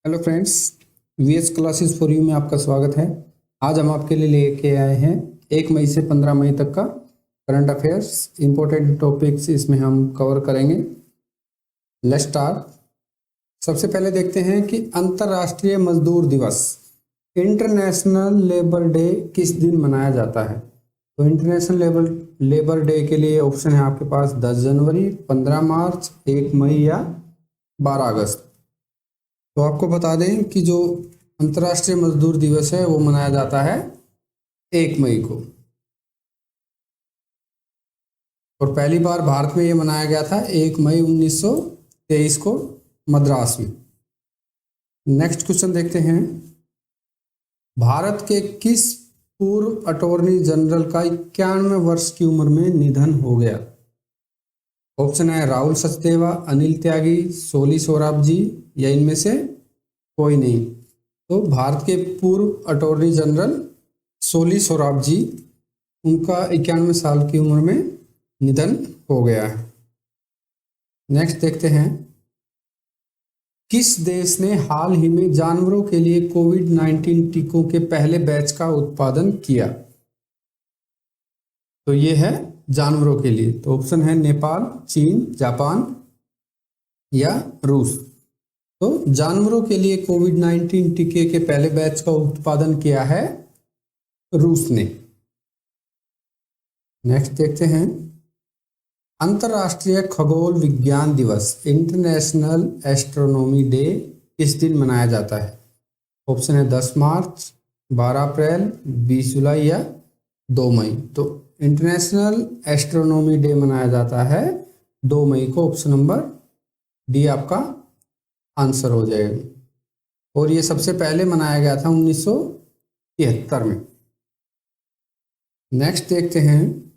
Hello friends, VS classes for you में आपका स्वागत है। आज हम आपके लिए लेके आए हैं 1 मई से 15 मई तक का करंट अफेयर्स इंपॉर्टेंट टॉपिक्स इसमें हम कवर करेंगे। Let's start. सबसे पहले देखते हैं कि अंतर्राष्ट्रीय मजदूर दिवस इंटरनेशनल लेबर डे किस दिन मनाया जाता है। तो इंटरनेशनल लेबर डे के लिए ऑप्शन है आपके पास 10 जनवरी, 15 मार्च, 1 मई या 12 अगस्त। तो आपको बता दें कि जो अंतर्राष्ट्रीय मजदूर दिवस है वो मनाया जाता है 1 मई को, और पहली बार भारत में ये मनाया गया था 1 मई 1923 को मद्रास में। नेक्स्ट क्वेश्चन देखते हैं, भारत के किस पूर्व अटॉर्नी जनरल का 91 वर्ष की उम्र में निधन हो गया। ऑप्शन है राहुल सचदेवा, अनिल त्यागी, सोली सोराबजी या इनमें से कोई नहीं। तो भारत के पूर्व अटॉर्नी जनरल सोली सोराबजी, उनका 91 साल की उम्र में निधन हो गया है। नेक्स्ट देखते हैं, किस देश ने हाल ही में जानवरों के लिए कोविड-19 टीकों के पहले बैच का उत्पादन किया। तो ये है जानवरों के लिए। तो ऑप्शन है नेपाल, चीन, जापान या रूस। तो जानवरों के लिए कोविड-19 टीके के पहले बैच का उत्पादन किया है रूस ने। नेक्स्ट देखते हैं, अंतर्राष्ट्रीय खगोल विज्ञान दिवस इंटरनेशनल एस्ट्रोनॉमी डे किस दिन मनाया जाता है। ऑप्शन है 10 मार्च, 12 अप्रैल, 20 जुलाई या 2 मई। तो इंटरनेशनल एस्ट्रोनॉमी डे मनाया जाता है 2 मई को। ऑप्शन नंबर डी आपका आंसर हो जाएगा, और ये सबसे पहले मनाया गया था 1973 में। नेक्स्ट देखते हैं,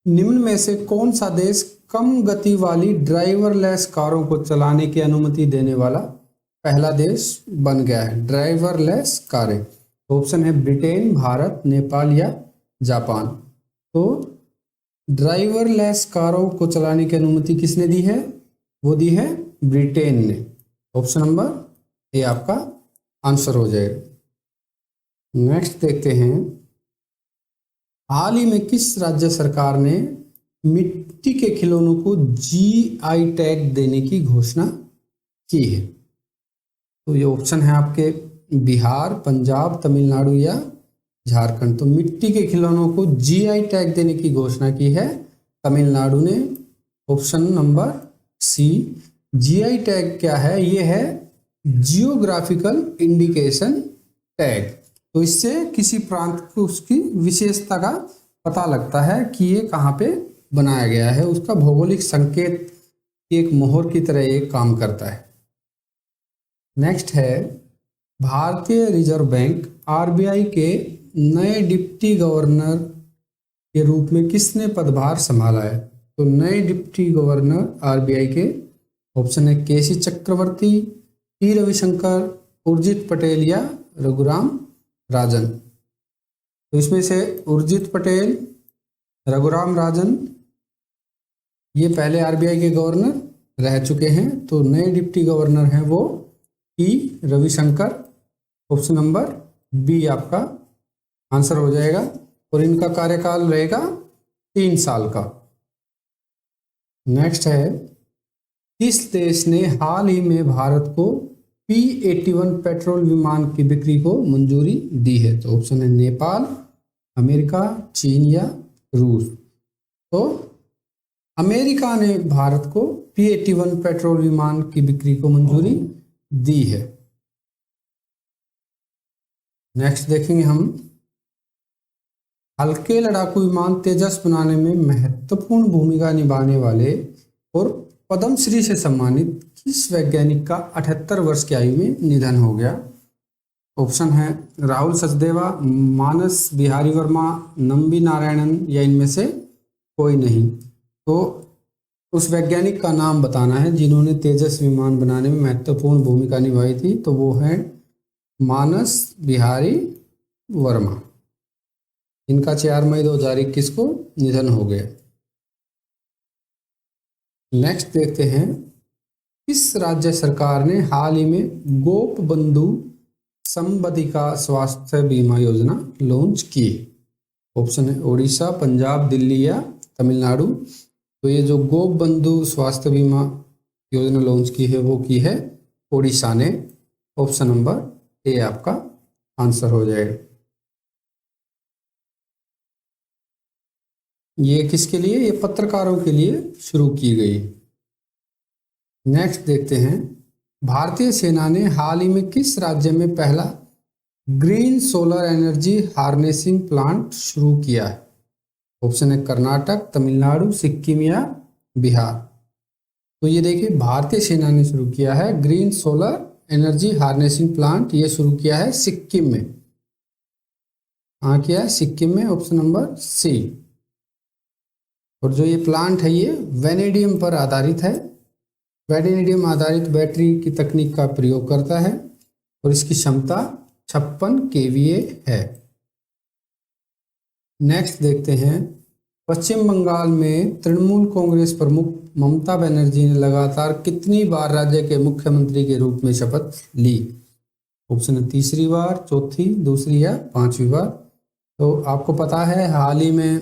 निम्न में से कौन सा देश कम गति वाली ड्राइवरलेस कारों को चलाने की अनुमति देने वाला पहला देश बन गया है। ड्राइवरलेस कारें। ऑप्शन है ब्रिटेन, भारत, नेपाल या जापान। तो ड्राइवरलेस कारों को चलाने की अनुमति किसने दी है? वो दी है ब्रिटेन ने। ऑप्शन नंबर ए आपका आंसर हो जाएगा। नेक्स्ट देखते हैं, हाल ही में किस राज्य सरकार ने मिट्टी के खिलौनों को जीआई टैग देने की घोषणा की है। तो ये ऑप्शन है आपके बिहार, पंजाब, तमिलनाडु या झारखंड। तो मिट्टी के खिलौनों को जीआई टैग देने की घोषणा की है तमिलनाडु ने। Option number C. GI tag क्या है? ये है जियोग्राफिकल इंडिकेशन टैग। तो इससे किसी प्रांत को उसकी विशेषता का पता लगता है कि ये कहाँ पे बनाया गया है। उसका भौगोलिक संकेत एक मोहर की तरह एक काम करता है। नेक्स्ट है, भारतीय रिजर्व बैंक आरबीआई के नए डिप्टी गवर्नर के रूप में किसने पदभार संभाला है। तो नए डिप्टी गवर्नर आरबीआई के ऑप्शन है केसी चक्रवर्ती, पी रविशंकर, उर्जित पटेल या रघुराम राजन। तो इसमें से उर्जित पटेल, रघुराम राजन ये पहले आरबीआई के गवर्नर रह चुके हैं। तो नए डिप्टी गवर्नर हैं वो P Ravishankar. Option number B आपका आंसर हो जाएगा, और इनका कार्यकाल रहेगा 3 साल का। नेक्स्ट है, किस देश ने हाल ही में भारत को P-81 पेट्रोल विमान की बिक्री को मंजूरी दी है। तो ऑप्शन है नेपाल, अमेरिका, चीन या रूस। तो अमेरिका ने भारत को P-81 पेट्रोल विमान की बिक्री को मंजूरी दी है। नेक्स्ट देखेंगे हम, हल्के लड़ाकू विमान तेजस बनाने में महत्वपूर्ण भूमिका निभाने वाले और पद्मश्री से सम्मानित किस वैज्ञानिक का 78 वर्ष की आयु में निधन हो गया। ऑप्शन है राहुल सचदेवा, मानस बिहारी वर्मा, नंबी नारायणन या इनमें से कोई नहीं। तो उस वैज्ञानिक का नाम बताना है जिन्होंने तेजस विमान बनाने में महत्वपूर्ण भूमिका निभाई थी। तो वो है मानस बिहारी वर्मा। इनका 4 मई 2021 को निधन हो गया। नेक्स्ट देखते हैं, किस राज्य सरकार ने हाल ही में गोप बंधु संबंधिका स्वास्थ्य बीमा योजना लॉन्च की? ऑप्शन है उड़ीसा, पंजाब, दिल्ली या तमिलनाडु। तो ये जो गोप बंधु स्वास्थ्य बीमा योजना लॉन्च की है वो की है उड़ीसा ने। ऑप्शन नंबर ए आपका आंसर हो जाएगा। ये किसके लिए? ये पत्रकारों के लिए शुरू की गई। नेक्स्ट देखते हैं, भारतीय सेना ने हाल ही में किस राज्य में पहला green solar energy harnessing plant शुरू किया है? ऑप्शन है कर्नाटक, तमिलनाडु, सिक्किम या बिहार। तो ये देखिए भारतीय सेना ने शुरू किया है green solar energy harnessing plant, ये शुरू किया है सिक्किम में। हाँ किया है सिक्किम में, ऑप्शन नंबर सी। और जो ये प्लांट है ये वेनेडियम पर आधारित है। वेनेडियम आधारित बैटरी की तकनीक का प्रयोग करता है और इसकी क्षमता 56 kVA है। नेक्स्ट देखते हैं, पश्चिम बंगाल में तृणमूल कांग्रेस प्रमुख ममता बनर्जी ने लगातार कितनी बार राज्य के मुख्यमंत्री के रूप में शपथ ली? ऑप्शन है तीसरी बार, चौथी, दूसरी या पांचवी बार। तो आपको पता है हाल ही में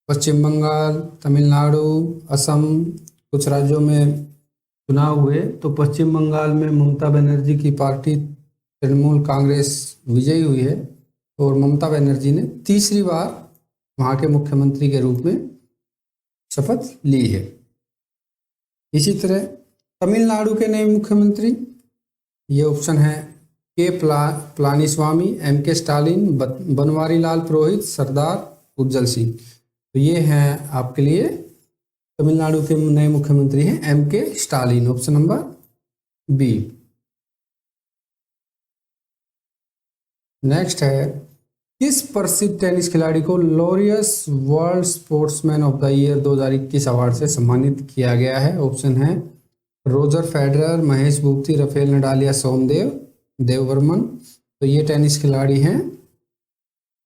पश्चिम बंगाल, तमिलनाडु, असम कुछ राज्यों में चुनाव हुए, तो पश्चिम बंगाल में ममता बनर्जी की पार्टी तृणमूल कांग्रेस विजयी हुई है और ममता बनर्जी ने तीसरी बार वहाँ के मुख्यमंत्री के रूप में शपथ ली है। इसी तरह तमिलनाडु के नए मुख्यमंत्री, ये ऑप्शन है के Palaniswami, M K Stalin, Banwari Lal पुरोहित, सरदार उज्जवल सिंह। तो ये हैं आपके लिए तमिलनाडु के नए मुख्यमंत्री हैं M K Stalin, option number B. Next है, किस प्रसिद्ध टेनिस खिलाड़ी को Laureus world sportsman of the year 2021 award से सम्मानित किया गया है? ऑप्शन है Roger Federer, Mahesh Bhupathi, Rafael Nadal या सोमदेव देववर्मन। तो ये टेनिस खिलाड़ी हैं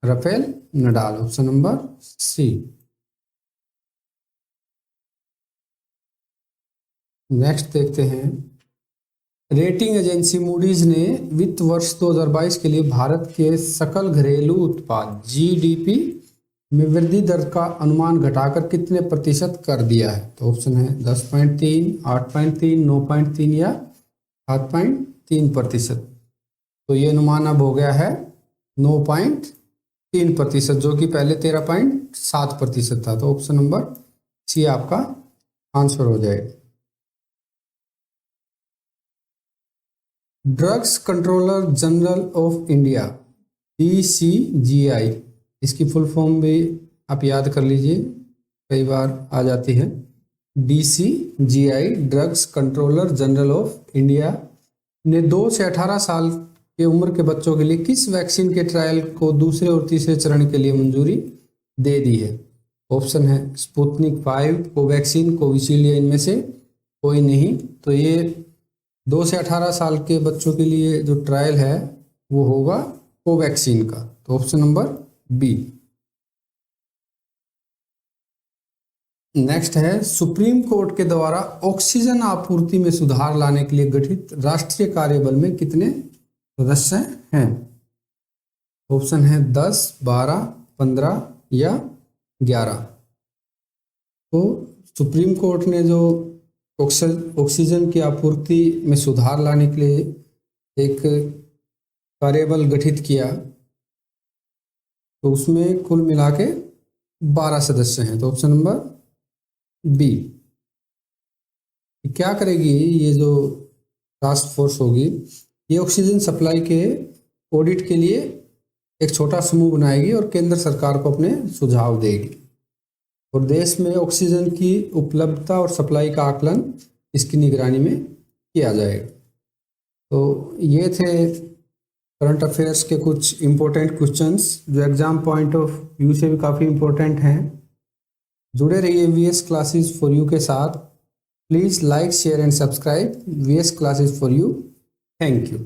Rafael Nadal, option number C. Next देखते हैं, रेटिंग एजेंसी मूडीज ने वित्त वर्ष 2022 के लिए भारत के सकल घरेलू उत्पाद जीडीपी में वृद्धि दर का अनुमान घटाकर कितने प्रतिशत कर दिया है? तो ऑप्शन है 10.3, 8.3, 9.3 या 7.3%। तो ये अनुमान अब हो गया है 9.3%, जो कि पहले 13.7% था। तो ऑप्शन नंबर सी आपका आंसर हो जाएगा। Drugs controller general of India DCGI, इसकी फुल फॉर्म भी आप याद कर लीजिए, कई बार आ जाती है। DCGI drugs controller general of India ने 2 से 18 साल के उम्र के बच्चों के लिए किस वैक्सीन के ट्रायल को दूसरे और तीसरे चरण के लिए मंजूरी दे दी है? ऑप्शन है स्पुतनिक 5, कोवैक्सीन, कोविशील्ड या इनमें से कोई नहीं। तो ये 2 से 18 साल के बच्चों के लिए जो ट्रायल है वो होगा कोवैक्सीन का। तो ऑप्शन नंबर बी। नेक्स्ट है, सुप्रीम कोर्ट के द्वारा ऑक्सीजन आपूर्ति में सुधार लाने के लिए गठित राष्ट्रीय कार्यबल में कितने सदस्य हैं? ऑप्शन है 10, 12, 15 या 11। तो सुप्रीम कोर्ट ने जो ऑक्सीजन की आपूर्ति में सुधार लाने के लिए एक कार्यबल गठित किया, तो उसमें कुल मिला के 12 सदस्य हैं। तो ऑप्शन नंबर बी। क्या करेगी ये जो टास्क फोर्स होगी, ये ऑक्सीजन सप्लाई के ऑडिट के लिए एक छोटा समूह बनाएगी और केंद्र सरकार को अपने सुझाव देगी और देश में ऑक्सीजन की उपलब्धता और सप्लाई का आकलन इसकी निगरानी में किया जाएगा। तो ये थे करंट अफेयर्स के कुछ इम्पोर्टेंट क्वेश्चंस जो एग्जाम पॉइंट ऑफ व्यू से भी काफ़ी इम्पोर्टेंट हैं। जुड़े रहिए VS क्लासेस फॉर यू के साथ। Please like, share and subscribe VS classes for you. Thank you.